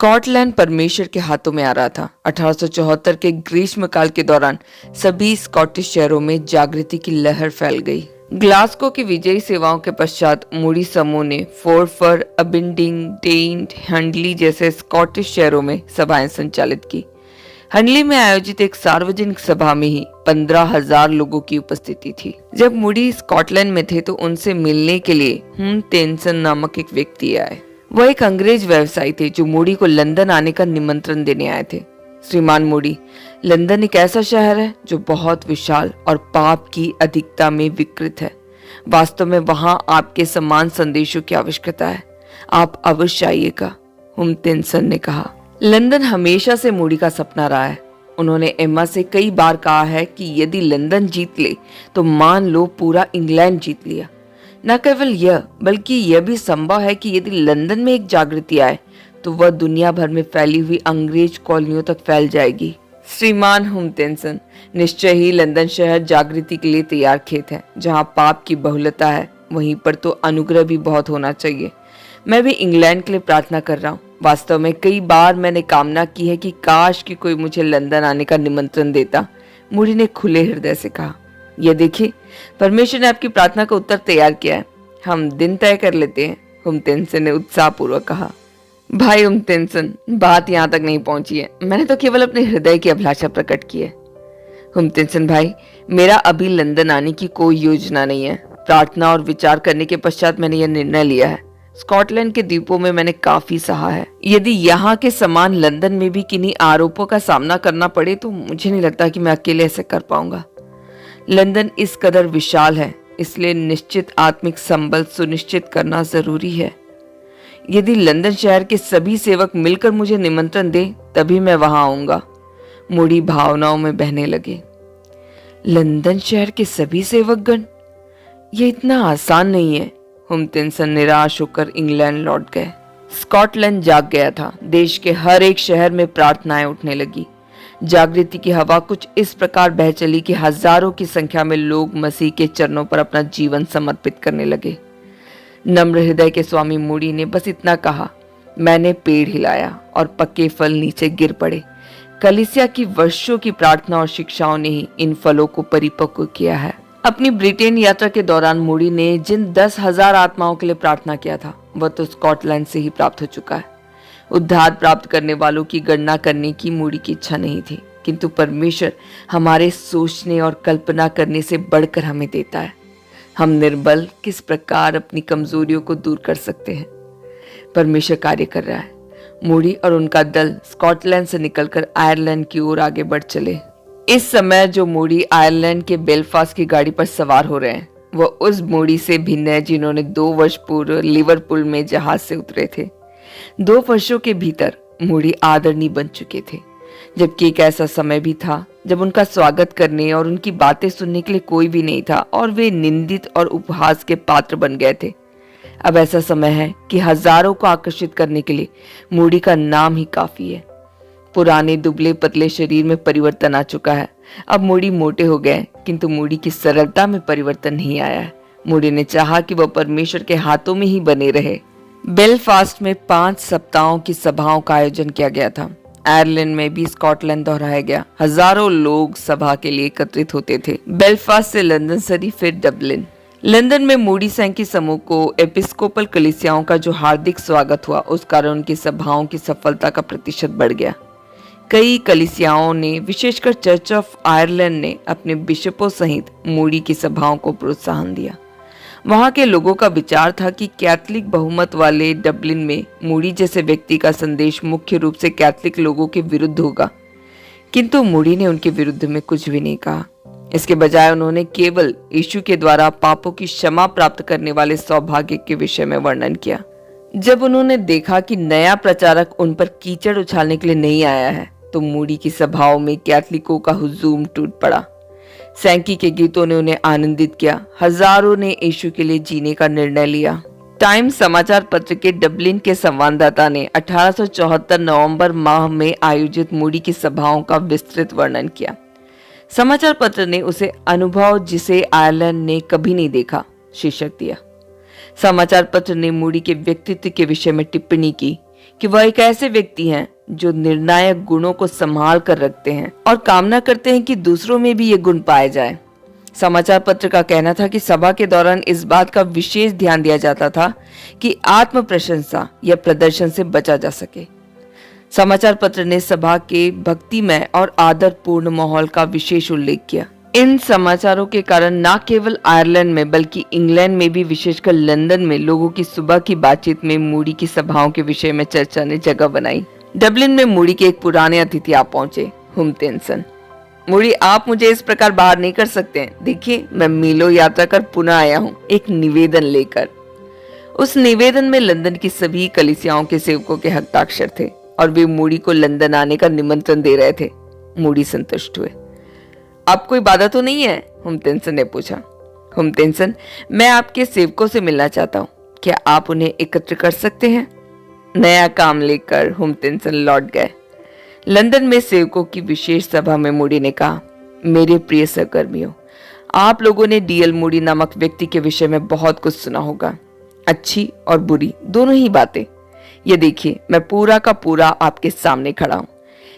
Scotland परमेश्वर के हाथों में आ रहा था। 1874 के ग्रीष्मकाल के दौरान सभी स्कॉटिश शहरों में जागृति की लहर फैल गई। ग्लासगो की विजयी सेवाओं के पश्चात मूडी समूह ने फोर्फर, अबिंडिंग, डेंट, हंडली जैसे स्कॉटिश शहरों में सभाएं संचालित की। हंडली में आयोजित एक सार्वजनिक सभा में ही 15,000 लोगों की उपस्थिति थी। जब मूडी स्कॉटलैंड में थे तो उनसे मिलने के लिए टेंसन नामक एक व्यक्ति आए। वह एक अंग्रेज व्यवसायी थे जो मूडी को लंदन आने का निमंत्रण देने आए थे। श्रीमान मूडी, लंदन एक ऐसा शहर है जो बहुत विशाल और पाप की अधिकता में विकृत है। वास्तव में वहां आपके समान संदेशों की आवश्यकता है। आप अवश्य आइएगा, हुमतेंसन ने कहा। लंदन हमेशा से मूडी का सपना रहा है। उन्होंने एम्मा से कई बार कहा है कि यदि लंदन जीत ले तो मान लो पूरा इंग्लैंड जीत लिया। न केवल यह बल्कि यह भी संभव है कि यदि लंदन में एक जागृति आए तो वह दुनिया भर में फैली हुई अंग्रेज कॉलोनियों तक फैल जाएगी। श्रीमान हुमतेंसन, निश्चय ही लंदन शहर जागृति के लिए तैयार खेत है। जहां पाप की बहुलता है वहीं पर तो अनुग्रह भी बहुत होना चाहिए। मैं भी इंग्लैंड के लिए प्रार्थना कर रहा हूँ। वास्तव में कई बार मैंने कामना की है कि काश कि कोई मुझे लंदन आने का निमंत्रण देता, मूडी ने खुले हृदय से कहा। यह देखिए, परमेश्वर ने आपकी प्रार्थना का उत्तर तैयार किया है। हम दिन तय कर लेते हैं, हुमतेंसन ने उत्साहपूर्वक कहा। भाई हुमतेंसन, बात यहाँ तक नहीं पहुंची है। मैंने तो केवल अपने हृदय की अभिलाषा प्रकट की है। हुमतेंसन भाई, मेरा अभी लंदन आने की कोई योजना नहीं है। प्रार्थना और विचार करने के पश्चात मैंने यह निर्णय लिया है। स्कॉटलैंड के द्वीपों में मैंने काफी सहा है। यदि यहाँ के समान लंदन में भी किन्हीं आरोपों का सामना करना पड़े तो मुझे नहीं लगता कि मैं अकेले ऐसे कर पाऊंगा। लंदन इस कदर विशाल है, इसलिए निश्चित आत्मिक संबल सुनिश्चित करना जरूरी है। यदि लंदन शहर के सभी सेवक मिलकर मुझे निमंत्रण दें तभी मैं वहां आऊंगा। मूडी भावनाओं में बहने लगे। लंदन शहर के सभी सेवकगण, यह इतना आसान नहीं है। हुमतेंसन निराश होकर इंग्लैंड लौट गए। स्कॉटलैंड जाग गया था। देश के हर एक शहर में प्रार्थनाएं उठने लगी। जागृति की हवा कुछ इस प्रकार बह चली कि हजारों की संख्या में लोग मसीह के चरणों पर अपना जीवन समर्पित करने लगे। नम्र हृदय के स्वामी मूडी ने बस इतना कहा, मैंने पेड़ हिलाया और पक्के फल नीचे गिर पड़े। कलीसिया की वर्षों की प्रार्थना और शिक्षाओं ने ही इन फलों को परिपक्व किया है। अपनी ब्रिटेन यात्रा के दौरान मूडी ने जिन 10,000 आत्माओं के लिए प्रार्थना किया था वह तो स्कॉटलैंड से ही प्राप्त हो चुका है। उद्धार प्राप्त करने वालों की गणना करने की मूडी की इच्छा नहीं थी, किंतु परमेश्वर हमारे सोचने और कल्पना करने से बढ़कर हमें देता है। हम निर्बल किस प्रकार अपनी कमजोरियों को दूर कर सकते हैं। परमेश्वर कार्य कर रहा है। मूडी और उनका दल स्कॉटलैंड से निकलकर आयरलैंड की ओर आगे बढ़ चले। इस समय जो मूडी आयरलैंड के बेलफास्ट की गाड़ी पर सवार हो रहे हैं वह उस मूडी से भिन्न है जिन्होंने 2 वर्ष पूर्व लिवरपूल में जहाज से उतरे थे। 2 वर्षों के भीतर मूडी आदरणीय बन चुके थे, जबकि एक ऐसा समय भी था जब उनका स्वागत करने और उनकी बातें सुनने के लिए कोई भी नहीं था और वे निंदित और उपहास के पात्र बन गए थे। अब ऐसा समय है कि हजारों को आकर्षित करने के लिए मूडी का नाम ही काफी है। पुराने दुबले पतले शरीर में परिवर्तन आ चुका है। अब मूडी मोटे हो गए, किंतु मूडी की सरलता में परिवर्तन नहीं आया है। मूडी ने चाहा कि वह परमेश्वर के हाथों में ही बने रहे। बेलफास्ट में 5 सप्ताहों की सभाओं का आयोजन किया गया था। आयरलैंड में भी स्कॉटलैंड दोहराया गया। हजारों लोग सभा के लिए एकत्रित होते थे। बेलफास्ट से लंदन सरी, फिर डबलिन। लंदन में मूडी सैंकी समूह को एपिस्कोपल कलीसियाओं का जो हार्दिक स्वागत हुआ, उस कारण उनकी सभाओं की सफलता का प्रतिशत बढ़ गया। कई कलीसियाओं ने, विशेषकर चर्च ऑफ आयरलैंड ने अपने बिशपों सहित मूडी की सभाओं को प्रोत्साहन दिया। वहां के लोगों का विचार था कि कैथोलिक बहुमत वाले डबलिन में मूडी जैसे व्यक्ति का संदेश मुख्य रूप से कैथोलिक लोगों के विरुद्ध होगा, किंतु मूडी ने उनके विरुद्ध में कुछ भी नहीं कहा। इसके बजाय उन्होंने केवल यीशु के द्वारा पापों की क्षमा प्राप्त करने वाले सौभाग्य के विषय में वर्णन किया। जब उन्होंने देखा कि नया प्रचारक उन पर कीचड़ उछालने के लिए नहीं आया है तो मूडी की सभाओं में कैथोलिकों का हुजूम टूट पड़ा। सैंकी के गीतों ने उन्हें आनंदित किया। हजारों ने यीशु के लिए जीने का निर्णय लिया। टाइम्स समाचार पत्र के डबलिन के संवाददाता ने 1874 नवंबर माह में आयोजित मूडी की सभाओं का विस्तृत वर्णन किया। समाचार पत्र ने उसे अनुभव जिसे आयरलैंड ने कभी नहीं देखा शीर्षक दिया। समाचार पत्र ने मूडी के व्यक्तित्व के विषय में टिप्पणी की कि वह एक ऐसे व्यक्ति हैं जो निर्णायक गुणों को संभाल कर रखते हैं और कामना करते हैं कि दूसरों में भी ये गुण पाए जाए। समाचार पत्र का कहना था कि सभा के दौरान इस बात का विशेष ध्यान दिया जाता था कि आत्म प्रशंसा या प्रदर्शन से बचा जा सके। समाचार पत्र ने सभा के भक्तिमय और आदरपूर्ण माहौल का विशेष उल्लेख किया। इन समाचारों के कारण न केवल आयरलैंड में बल्कि इंग्लैंड में भी, विशेषकर लंदन में, लोगों की सुबह की बातचीत में मूडी की सभाओं के विषय में चर्चा ने जगह बनाई। डबलिन में मूडी के एक पुराने अतिथि आ पहुंचे, हुमतेंसन। मूडी, आप मुझे इस प्रकार बाहर नहीं कर सकते हैं। देखिए, मैं मीलों यात्रा कर पुनः आया हूँ एक निवेदन लेकर। उस निवेदन में लंदन की सभी कलीसियाओं के सेवकों के हस्ताक्षर थे और वे मूडी को लंदन आने का निमंत्रण दे रहे थे। मूडी संतुष्ट हुए। अब कोई बाधा तो नहीं है? हुमतेंसन ने पूछा। हुमतेंसन, मैं आपके सेवकों से मिलना चाहता हूँ, क्या आप उन्हें एकत्र कर सकते हैं? नया काम लेकर हुमतेंसन लौट गए। लंदन में सेवकों की विशेष सभा में मूडी ने कहा, मेरे प्रिय सहकर्मियों, आप लोगों ने डीएल मूडी नामक व्यक्ति के विषय में बहुत कुछ सुना होगा, अच्छी और बुरी दोनों ही बातें। ये देखिए, मैं पूरा का पूरा आपके सामने खड़ा हूं।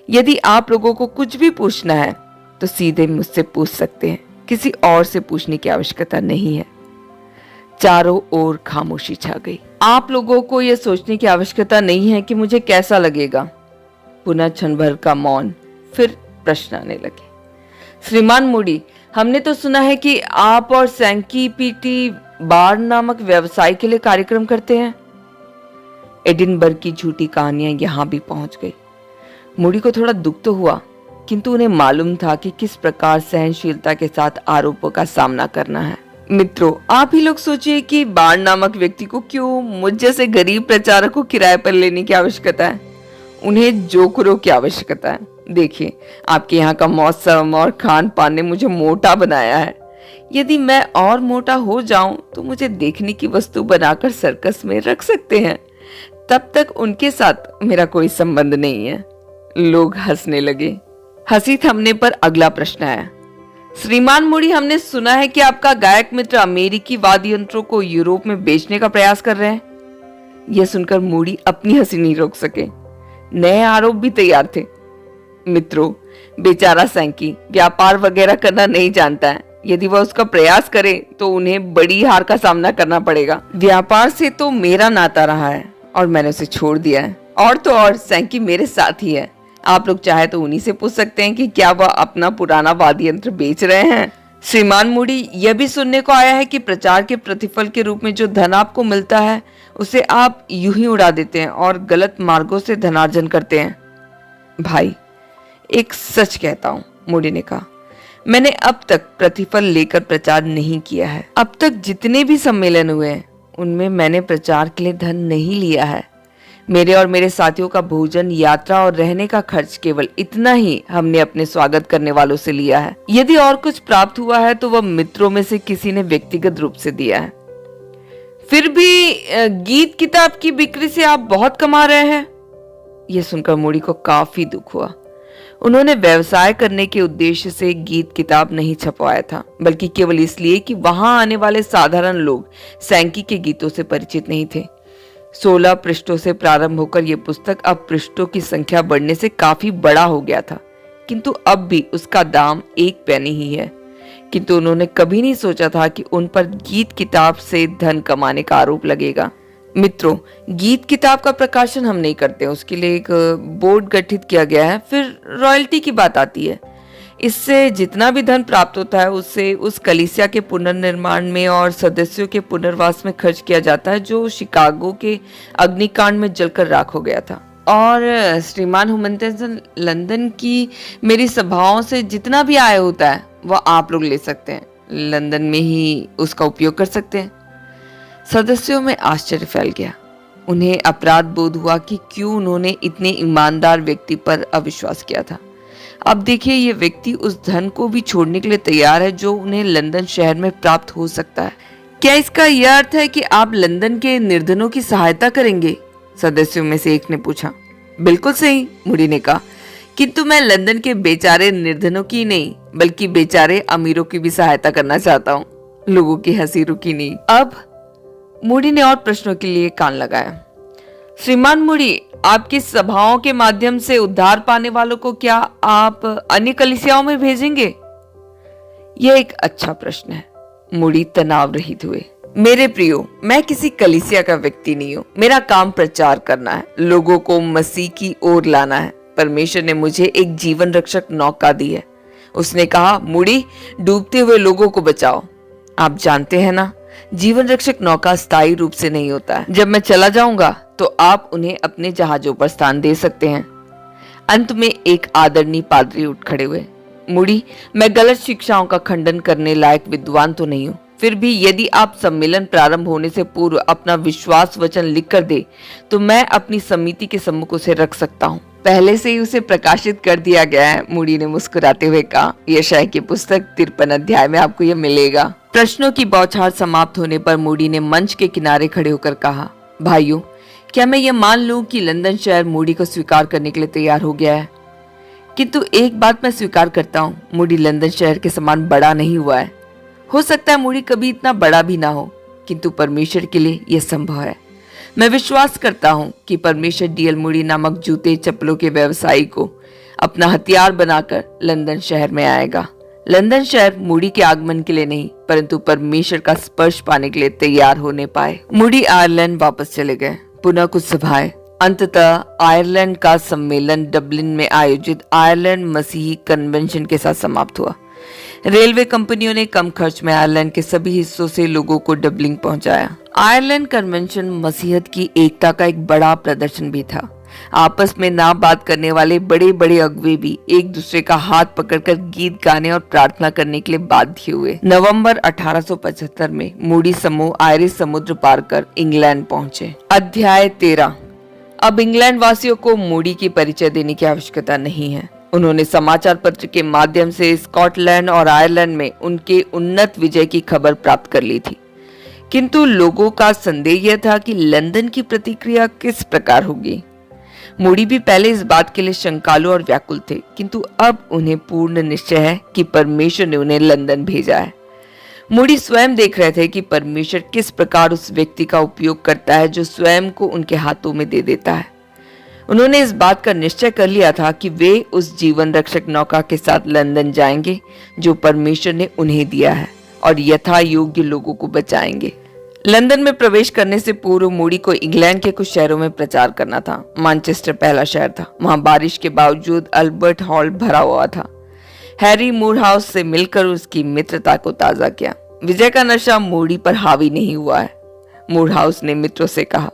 यदि आप लोगों को कुछ भी पूछना है तो सीधे मुझसे पूछ सकते हैं, किसी और से पूछने की आवश्यकता नहीं है। चारों ओर खामोशी छा गई। आप लोगों को यह सोचने की आवश्यकता नहीं है कि मुझे कैसा लगेगा। पुनः क्षण भर का मौन, फिर प्रश्न आने लगे। श्रीमान मूडी, हमने तो सुना है कि आप और सैंकी पीटी बार नामक व्यवसाय के लिए कार्यक्रम करते हैं। एडिनबर्ग की झूठी कहानियां यहां भी पहुंच गई। मूडी को थोड़ा दुख तो हुआ, किंतु उन्हें मालूम था कि किस प्रकार सहनशीलता के साथ आरोपों का सामना करना है। मित्रों, आप ही लोग सोचिए कि बार नामक व्यक्ति को क्यों मुझ जैसे गरीब प्रचारक को किराए पर लेने की आवश्यकता है? उन्हें जोकरों की आवश्यकता है। देखिए, आपके यहाँ का मौसम और खान पान ने मुझे मोटा बनाया है। यदि मैं और मोटा हो जाऊं तो मुझे देखने की वस्तु बनाकर सर्कस में रख सकते हैं। तब तक उनके साथ मेरा कोई संबंध नहीं है। लोग हंसने लगे। हंसी थमने पर अगला प्रश्न आया। श्रीमान मूडी, हमने सुना है कि आपका गायक मित्र अमेरिकी वाद्य यंत्रों को यूरोप में बेचने का प्रयास कर रहे हैं। यह सुनकर मूडी अपनी हंसी नहीं रोक सके। नए आरोप भी तैयार थे। मित्रों, बेचारा सैंकी व्यापार वगैरह करना नहीं जानता है। यदि वह उसका प्रयास करे तो उन्हें बड़ी हार का सामना करना पड़ेगा। व्यापार से तो मेरा नाता रहा है और मैंने उसे छोड़ दिया है। और तो और सैंकी मेरे साथ ही है। आप लोग चाहे तो उन्हीं से पूछ सकते हैं कि क्या वह अपना पुराना वाद्य यंत्र बेच रहे हैं। श्रीमान मूडी, यह भी सुनने को आया है कि प्रचार के प्रतिफल के रूप में जो धन आपको मिलता है उसे आप यूं ही उड़ा देते हैं और गलत मार्गों से धनार्जन करते हैं। भाई, एक सच कहता हूं, मूडी ने कहा, मैंने अब तक प्रतिफल लेकर प्रचार नहीं किया है। अब तक जितने भी सम्मेलन हुए हैं उनमें मैंने प्रचार के लिए धन नहीं लिया है। मेरे और मेरे साथियों का भोजन, यात्रा और रहने का खर्च केवल इतना ही हमने अपने स्वागत करने वालों से लिया है। यदि और कुछ प्राप्त हुआ है तो वह मित्रों में से किसी ने व्यक्तिगत रूप से दिया है। फिर भी गीत किताब की बिक्री से आप बहुत कमा रहे हैं। यह सुनकर मूडी को काफी दुख हुआ। उन्होंने व्यवसाय करने के उद्देश्य से गीत किताब नहीं छपवाया था, बल्कि केवल इसलिए कि वहां आने वाले साधारण लोग सैंकी के गीतों से परिचित नहीं थे। 16 पृष्ठों से प्रारंभ होकर यह पुस्तक अब पृष्ठों की संख्या बढ़ने से काफी बड़ा हो गया था, किंतु अब भी उसका दाम 1 पैनी ही है। किंतु उन्होंने कभी नहीं सोचा था कि उन पर गीत किताब से धन कमाने का आरोप लगेगा। मित्रों, गीत किताब का प्रकाशन हम नहीं करते, उसके लिए एक बोर्ड गठित किया गया है। फिर रॉयल्टी की बात आती है। इससे जितना भी धन प्राप्त होता है उससे उस कलीसिया के पुनर्निर्माण में और सदस्यों के पुनर्वास में खर्च किया जाता है जो शिकागो के अग्निकांड में जलकर राख हो गया था। और श्रीमान हुमतेंसन, लंदन की मेरी सभाओं से जितना भी आय होता है वह आप लोग ले सकते हैं, लंदन में ही उसका उपयोग कर सकते हैं। सदस्यों में आश्चर्य फैल गया। उन्हें अपराध बोध हुआ कि क्यों उन्होंने इतने ईमानदार व्यक्ति पर अविश्वास किया था। अब देखिए, ये व्यक्ति उस धन को भी छोड़ने के लिए तैयार है जो उन्हें लंदन शहर में प्राप्त हो सकता है। क्या इसका यह अर्थ है कि आप लंदन के निर्धनों की सहायता करेंगे? सदस्यों में से एक ने पूछा। बिल्कुल सही, मूडी ने कहा, किंतु मैं लंदन के बेचारे निर्धनों की नहीं बल्कि बेचारे अमीरों की भी सहायता करना चाहता हूँ। लोगों की हंसी रुकी नहीं। अब मूडी ने और प्रश्नों के लिए कान लगाया। श्रीमान मुड़ी, आपकी सभाओं के माध्यम से उद्धार पाने वालों को क्या आप अन्य कलीसियाओं में भेजेंगे? यह एक अच्छा प्रश्न है। मुड़ी तनाव रहित हुए। मेरे प्रियो, मैं किसी कलीसिया का व्यक्ति नहीं हूँ। मेरा काम प्रचार करना है, लोगों को मसीह की ओर लाना है। परमेश्वर ने मुझे एक जीवन रक्षक नौका दी है। उसने कहा, मुड़ी, डूबते हुए लोगों को बचाओ। आप जानते हैं ना, जीवन रक्षक नौका स्थायी रूप से नहीं होता है। जब मैं चला जाऊंगा तो आप उन्हें अपने जहाजों पर स्थान दे सकते हैं। अंत में एक आदरणीय पादरी उठ खड़े हुए। मुड़ी, मैं गलत शिक्षाओं का खंडन करने लायक विद्वान तो नहीं हूँ, फिर भी यदि आप सम्मेलन प्रारंभ होने से पूर्व अपना विश्वास वचन लिख कर दे तो मैं अपनी समिति के सम्मुख उसे रख सकता हूँ। पहले से ही उसे प्रकाशित कर दिया गया है, मुड़ी ने मुस्कुराते हुए कहा। यशायाह की पुस्तक 53 अध्याय में आपको यह मिलेगा। प्रश्नों की बौछार समाप्त होने पर मुड़ी ने मंच के किनारे खड़े होकर कहा, भाइयों, क्या मैं ये मान लूं कि लंदन शहर मुड़ी को स्वीकार करने के लिए तैयार हो गया है? किंतु एक बात मैं स्वीकार करता हूँ, मुड़ी लंदन शहर के समान बड़ा नहीं हुआ है। हो सकता है मुड़ी कभी इतना बड़ा भी ना हो, किंतु परमेश्वर के लिए यह संभव है। मैं विश्वास करता हूँ कि परमेश्वर डीएल मुड़ी नामक जूते चप्पलों के व्यवसायी को अपना हथियार बनाकर लंदन शहर में आएगा। लंदन शहर मुड़ी के आगमन के लिए नहीं, परंतु परमेश्वर का स्पर्श पाने के लिए तैयार होने पाए। मुड़ी आयरलैंड वापस चले गए। पुनः कुछ सभाएं। अंततः आयरलैंड का सम्मेलन डबलिन में आयोजित आयरलैंड मसीही कन्वेंशन के साथ समाप्त हुआ। रेलवे कंपनियों ने कम खर्च में आयरलैंड के सभी हिस्सों से लोगों को डबलिन पहुंचाया। आयरलैंड कन्वेंशन मसीहत की एकता का एक बड़ा प्रदर्शन भी था। आपस में ना बात करने वाले बड़े बड़े अगुवे भी एक दूसरे का हाथ पकड़कर गीत गाने और प्रार्थना करने के लिए बाध्य हुए। नवंबर 1875 में मूडी समूह आयरिश समुद्र पार कर इंग्लैंड पहुंचे। अध्याय 13। अब इंग्लैंड वासियों को मूडी की परिचय देने की आवश्यकता नहीं है। उन्होंने समाचार पत्र के माध्यम से स्कॉटलैंड और आयरलैंड में उनके उन्नत विजय की खबर प्राप्त कर ली थी, किंतु लोगों का संदेह यह था कि लंदन की प्रतिक्रिया किस प्रकार होगी। मूडी भी पहले इस बात के लिए शंकालु और व्याकुल थे, किंतु अब उन्हें पूर्ण निश्चय है कि परमेश्वर ने उन्हें लंदन भेजा है। मूडी स्वयं देख रहे थे कि परमेश्वर किस प्रकार उस व्यक्ति का उपयोग करता है जो स्वयं को उनके हाथों में दे देता है। उन्होंने इस बात का निश्चय कर लिया था कि वे उस जीवन रक्षक नौका के साथ लंदन जाएंगे जो परमेश्वर ने उन्हें दिया है और यथा योग्य लोगों को बचाएंगे। लंदन में प्रवेश करने से पूर्व मूडी को इंग्लैंड के कुछ शहरों में प्रचार करना था। मैनचेस्टर पहला शहर था। वहां बारिश के बावजूद अल्बर्ट हॉल भरा हुआ था। हैरी मूरहाउस से मिलकर उसकी मित्रता को ताजा किया। विजय का नशा मूडी पर हावी नहीं हुआ है। मूरहाउस ने मित्रों से कहा,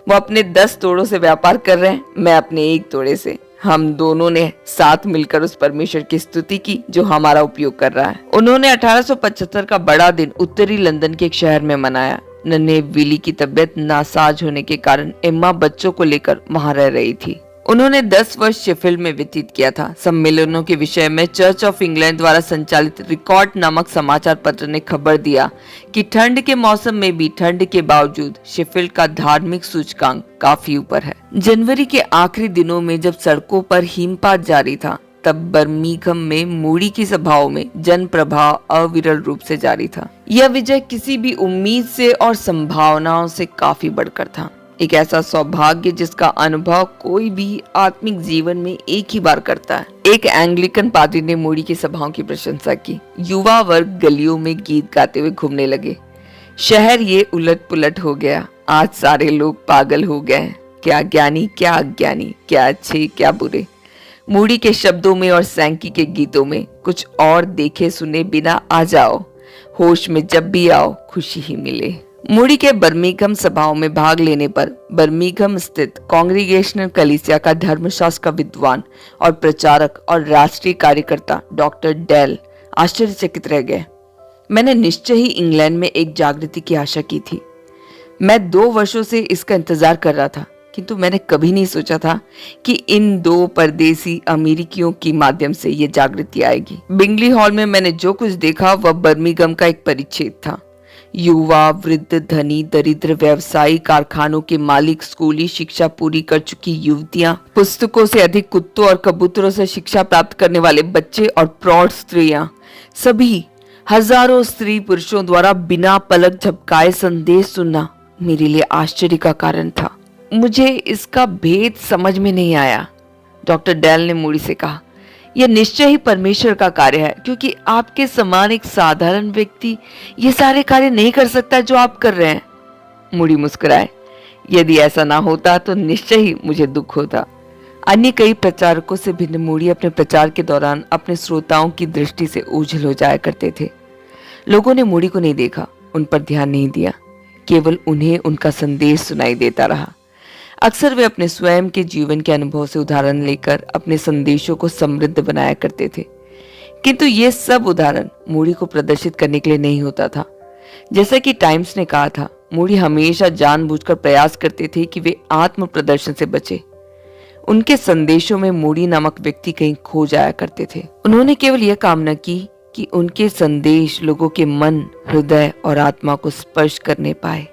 वो अपने 10 तोड़ों से व्यापार कर रहे हैं, मैं अपने 1 तोड़े से। हम दोनों ने साथ मिलकर उस परमेश्वर की स्तुति की जो हमारा उपयोग कर रहा है। उन्होंने 1875 का बड़ा दिन उत्तरी लंदन के एक शहर में मनाया। नन्हे विली की तबीयत नासाज होने के कारण एम्मा बच्चों को लेकर वहां रह रही थी। उन्होंने 10 वर्ष शेफील्ड में व्यतीत किया था। सम्मेलनों के विषय में चर्च ऑफ इंग्लैंड द्वारा संचालित रिकॉर्ड नामक समाचार पत्र ने खबर दिया कि ठंड के मौसम में भी ठंड के बावजूद शेफील्ड का धार्मिक सूचकांक काफी ऊपर है। जनवरी के आखिरी दिनों में जब सड़कों पर हिमपात जारी था, तब बर्मिंघम में मूडी की सभाओं में जन प्रभाव अविरल रूप से जारी था। यह विजय किसी भी उम्मीद से और संभावनाओं से काफी बढ़कर था। एक ऐसा सौभाग्य जिसका अनुभव कोई भी आत्मिक जीवन में एक ही बार करता है। एक एंग्लिकन पादरी ने मूडी की सभाओं की प्रशंसा की। युवा वर्ग गलियों में गीत गाते हुए घूमने लगे। शहर ये उलट पुलट हो गया। आज सारे लोग पागल हो गए। क्या ज्ञानी, क्या अज्ञानी, क्या अच्छे, क्या बुरे। मूडी के शब्दों में और सैंकी के गीतों में कुछ और देखे सुने बिना आ जाओ, होश में जब भी आओ खुशी ही मिले। मूडी के बर्मिंघम सभाओं में भाग लेने पर बर्मिंघम स्थित कांग्रीगेशनल कलीसिया का धर्मशास्त्र का विद्वान और प्रचारक और राष्ट्रीय कार्यकर्ता डॉक्टर डेल आश्चर्यचकित रह गए। मैंने निश्चय ही इंग्लैंड में एक जागृति की आशा की थी। मैं 2 वर्षों से इसका इंतजार कर रहा था, किंतु मैंने कभी नहीं सोचा था कि इन 2 परदेसी अमेरिकियों के माध्यम से ये जागृति आएगी। बिंगली हॉल में मैंने जो कुछ देखा वह बर्मिंघम का एक परिच्छेद था। युवा, वृद्ध, धनी, दरिद्र, व्यवसायी, कारखानों के मालिक, स्कूली शिक्षा पूरी कर चुकी युवतियां, पुस्तकों से अधिक कुत्तों और कबूतरों से शिक्षा प्राप्त करने वाले बच्चे और प्रौढ़ स्त्रियां, सभी हजारों स्त्री पुरुषों द्वारा बिना पलक झपकाए संदेश सुनना मेरे लिए आश्चर्य का कारण था। मुझे इसका भेद समझ में नहीं आया। डॉक्टर डेल ने मूडी से कहा, यह निश्चय ही परमेश्वर का कार्य है, क्योंकि आपके समान एक साधारण व्यक्ति ये सारे कार्य नहीं कर सकता जो आप कर रहे हैं। मूडी मुस्कुराए। यदि ऐसा ना होता तो निश्चय ही मुझे दुख होता। अन्य कई प्रचारकों से भिन्न मूडी अपने प्रचार के दौरान अपने श्रोताओं की दृष्टि से ओझल हो जाया करते थे। लोगों ने मूडी को नहीं देखा, उन पर ध्यान नहीं दिया, केवल उन्हें उनका संदेश सुनाई देता रहा। अक्सर वे अपने स्वयं के जीवन के अनुभव से उदाहरण लेकर अपने संदेशों को समृद्ध बनाया करते थे, किंतु ये सब उदाहरण मूडी को प्रदर्शित करने के लिए नहीं होता था। जैसा कि टाइम्स ने कहा था, मूडी हमेशा जानबूझकर प्रयास करते थे कि वे आत्म प्रदर्शन से बचे। उनके संदेशों में मूडी नामक व्यक्ति कहीं खो जाया करते थे। उन्होंने केवल यह कामना की कि उनके संदेश लोगों के मन, हृदय और आत्मा को स्पर्श करने पाए।